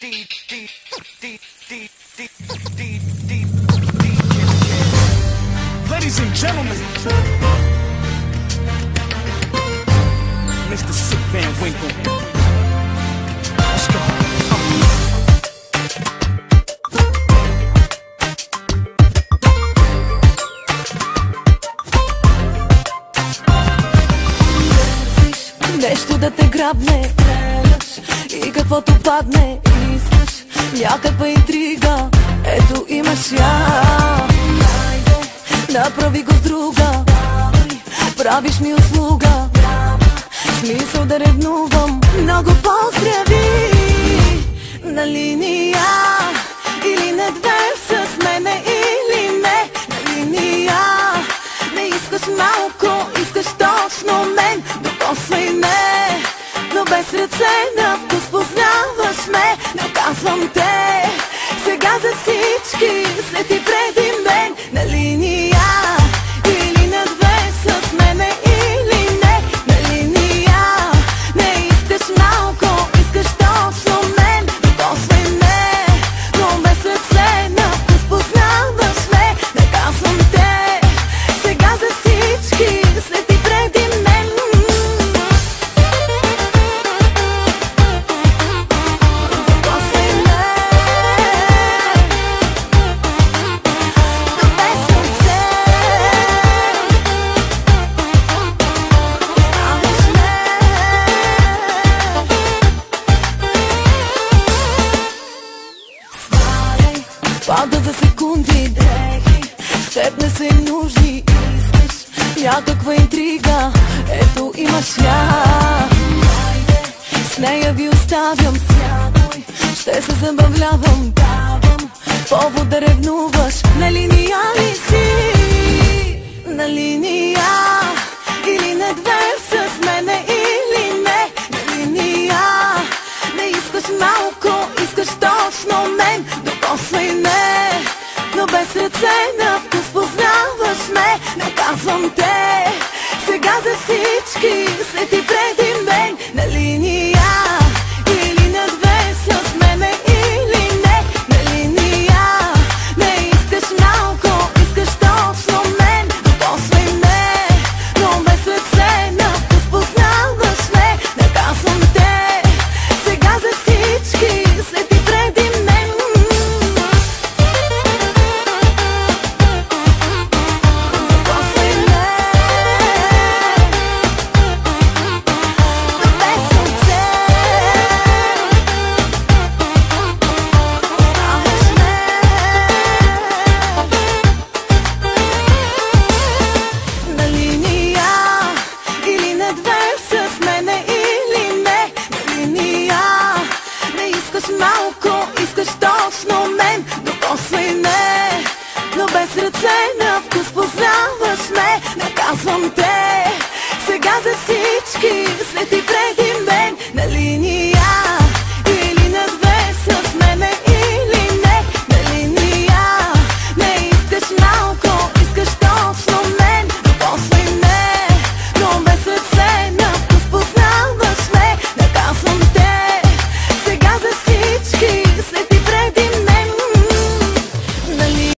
Ladies and gentlemen, Mr. Sick Van Winkle. Let's go. Нещо да те грабне, стреляш и каквото падне искаш някаква интрига. Ето имаш я, направи го с друга, правиш ми услуга, смисъл да ревнувам. Много поздрави на линия, или не две с мене, или не на линия. Не искаш малко, искаш точно мен. Докосвай ме, но без ръце, на вкус познаваш ме. Не казвам те, сега за всички, след и преди мен. На линия, или на две с мене, или не на линия. Не искаш малко, искаш точно мен. Докосвай ме, но без ръце, на вкус познаваш ме. Не казвам те, сега за всички, след и преди мен. Пада за секунди, дрехи, с теб не са им нужни. Искаш някаква интрига, ето имаш я. С нея ви оставям, сядой, ще се забавлявам. Давам повод да ревнуваш. На линия ли си? На линия, или не две с мене, или не на линия. Не искаш малко, искаш точно мен. Докосвай ме, но без ръце, на вкус познаваш ме. Не казвам те, сега за всички, след и преди мен. На линия, или на две с мене, или не на линия. Не искаш малко, искаш точно мен. Докосвай ме, но без ръце, на вкус познаваш ме. Не казвам те, сега за всички, след и преди мен. Малко, искаш точно мен. Докосвай ме, но без ръце, на вкус познаваш ме. Не казвам те, сега за всички, след и преди мен. На линия.